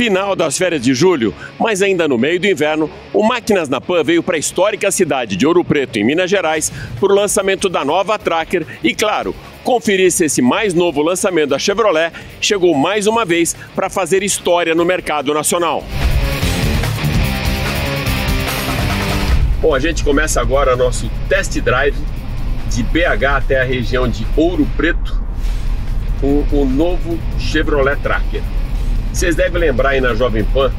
Final das férias de julho, mas ainda no meio do inverno, o Máquinas na Pan veio para a histórica cidade de Ouro Preto, em Minas Gerais, para o lançamento da nova Tracker e, claro, conferir se esse mais novo lançamento da Chevrolet chegou mais uma vez para fazer história no mercado nacional. Bom, a gente começa agora nosso test drive de BH até a região de Ouro Preto com o novo Chevrolet Tracker. Vocês devem lembrar aí na Jovem Pan,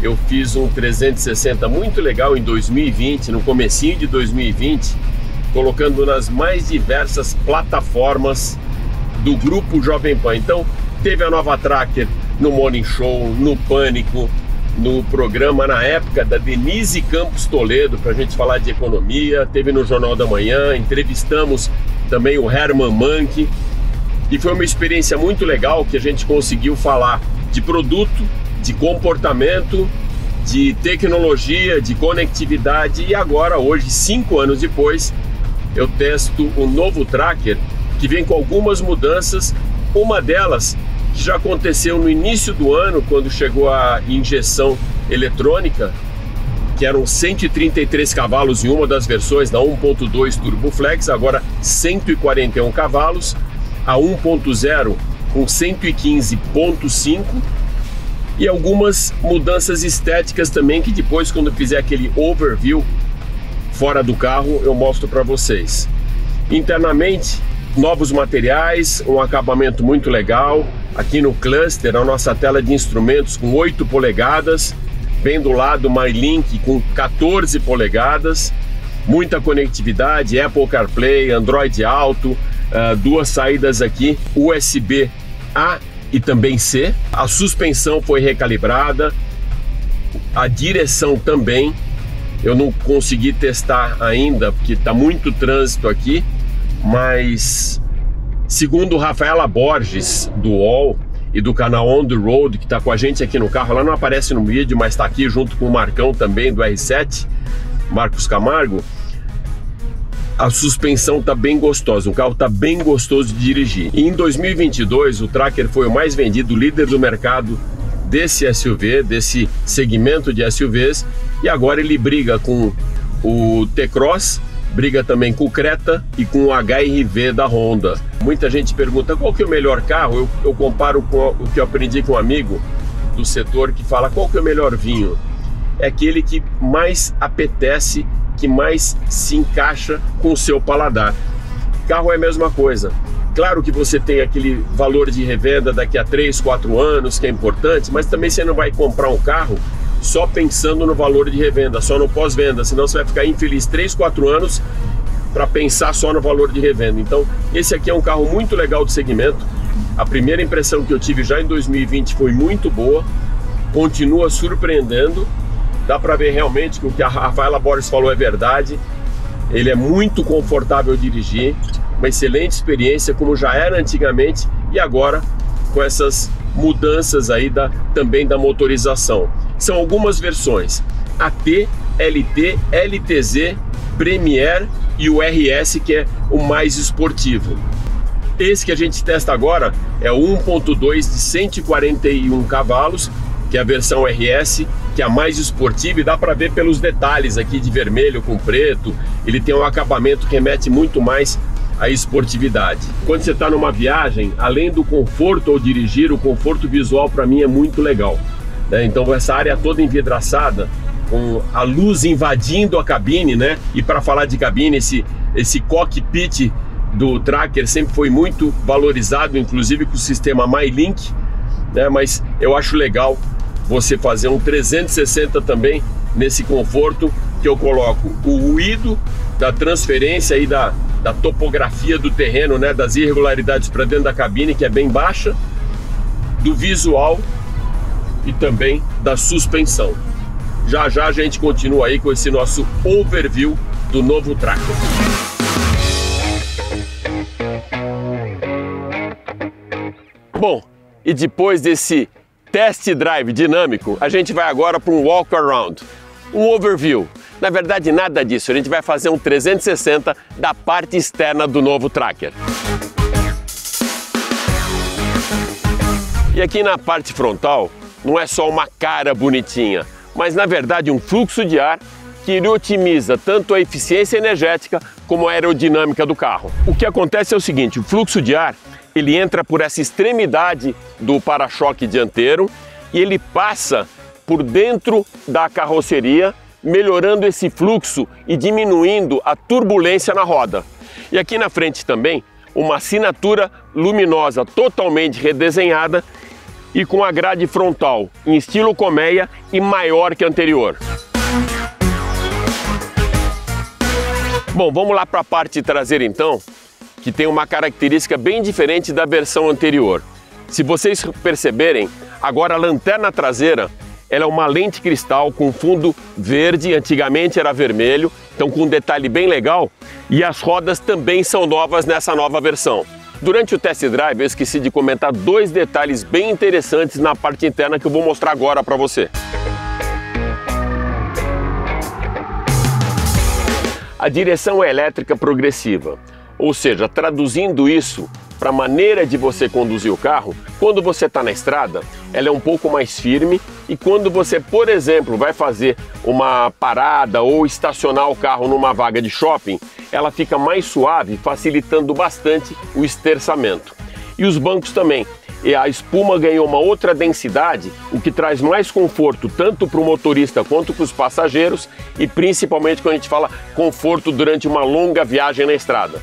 eu fiz um 360 muito legal em 2020, no comecinho de 2020, colocando nas mais diversas plataformas do grupo Jovem Pan. Então, teve a nova Tracker no Morning Show, no Pânico, no programa na época da Denise Campos Toledo, para a gente falar de economia, teve no Jornal da Manhã, entrevistamos também o Herman Manke, e foi uma experiência muito legal que a gente conseguiu falar de produto, de comportamento, de tecnologia, de conectividade, e agora, hoje, 5 anos depois, eu testo o novo Tracker, que vem com algumas mudanças. Uma delas que já aconteceu no início do ano, quando chegou a injeção eletrônica, que eram 133 cavalos em uma das versões, da 1.2 Turbo Flex, agora 141 cavalos, a 1.0 com 115.5, e algumas mudanças estéticas também, que depois, quando eu fizer aquele overview fora do carro, eu mostro para vocês. Internamente, novos materiais, um acabamento muito legal. Aqui no cluster, a nossa tela de instrumentos com 8 polegadas, bem do lado MyLink com 14 polegadas, muita conectividade, Apple CarPlay, Android Auto, duas saídas aqui, USB-A e também C. A suspensão foi recalibrada, a direção também. Eu não consegui testar ainda, porque está muito trânsito aqui, mas segundo Rafaela Borges, do UOL e do canal On The Road, que está com a gente aqui no carro, ela não aparece no vídeo, mas está aqui junto com o Marcão também, do R7, Marcos Camargo, a suspensão está bem gostosa, o carro está bem gostoso de dirigir. E em 2022, o Tracker foi o mais vendido, líder do mercado desse SUV, desse segmento de SUVs, e agora ele briga com o T-Cross, briga também com o Creta e com o HR-V da Honda. Muita gente pergunta qual que é o melhor carro. Eu comparo com o que eu aprendi com um amigo do setor, que fala qual que é o melhor vinho. É aquele que mais apetece, que mais se encaixa com o seu paladar. Carro é a mesma coisa. Claro que você tem aquele valor de revenda daqui a 3, 4 anos, que é importante, mas também você não vai comprar um carro só pensando no valor de revenda, só no pós-venda, senão você vai ficar infeliz 3, 4 anos para pensar só no valor de revenda. Então, esse aqui é um carro muito legal do segmento. A primeira impressão que eu tive já em 2020 foi muito boa, continua surpreendendo. Dá para ver realmente que o que a Rafaela Borges falou é verdade. Ele é muito confortável de dirigir, uma excelente experiência, como já era antigamente, e agora com essas mudanças aí também da motorização. São algumas versões: AT, LT, LTZ, Premier e o RS, que é o mais esportivo. Esse que a gente testa agora é o 1.2 de 141 cavalos, que é a versão RS, que é a mais esportiva, e dá para ver pelos detalhes aqui de vermelho com preto. Ele tem um acabamento que remete muito mais à esportividade. Quando você está numa viagem, além do conforto ao dirigir, o conforto visual para mim é muito legal, né? Então essa área toda envidraçada, com a luz invadindo a cabine, né? E para falar de cabine, esse cockpit do Tracker sempre foi muito valorizado, inclusive com o sistema MyLink, né? Mas eu acho legal você fazer um 360 também nesse conforto, que eu coloco o ruído da transferência e da topografia do terreno, né, das irregularidades para dentro da cabine, que é bem baixa, do visual e também da suspensão. Já já a gente continua aí com esse nosso overview do novo Tracker. Bom, e depois desse test drive dinâmico, a gente vai agora para um walk around, um overview. Na verdade, nada disso, a gente vai fazer um 360 da parte externa do novo Tracker. E aqui na parte frontal, não é só uma cara bonitinha, mas na verdade um fluxo de ar que ele otimiza tanto a eficiência energética como a aerodinâmica do carro. O que acontece é o seguinte, o fluxo de ar ele entra por essa extremidade do para-choque dianteiro e ele passa por dentro da carroceria, melhorando esse fluxo e diminuindo a turbulência na roda. E aqui na frente também, uma assinatura luminosa totalmente redesenhada e com a grade frontal em estilo colmeia e maior que a anterior. Bom, vamos lá para a parte traseira então, que tem uma característica bem diferente da versão anterior. Se vocês perceberem, agora a lanterna traseira ela é uma lente cristal com fundo verde, antigamente era vermelho, então com um detalhe bem legal, e as rodas também são novas nessa nova versão. Durante o test drive eu esqueci de comentar dois detalhes bem interessantes na parte interna que eu vou mostrar agora para você. A direção é elétrica progressiva, ou seja, traduzindo isso para a maneira de você conduzir o carro, quando você está na estrada, ela é um pouco mais firme e quando você, por exemplo, vai fazer uma parada ou estacionar o carro numa vaga de shopping, ela fica mais suave, facilitando bastante o esterçamento. E os bancos também. E a espuma ganhou uma outra densidade, o que traz mais conforto tanto para o motorista quanto para os passageiros e principalmente quando a gente fala conforto durante uma longa viagem na estrada.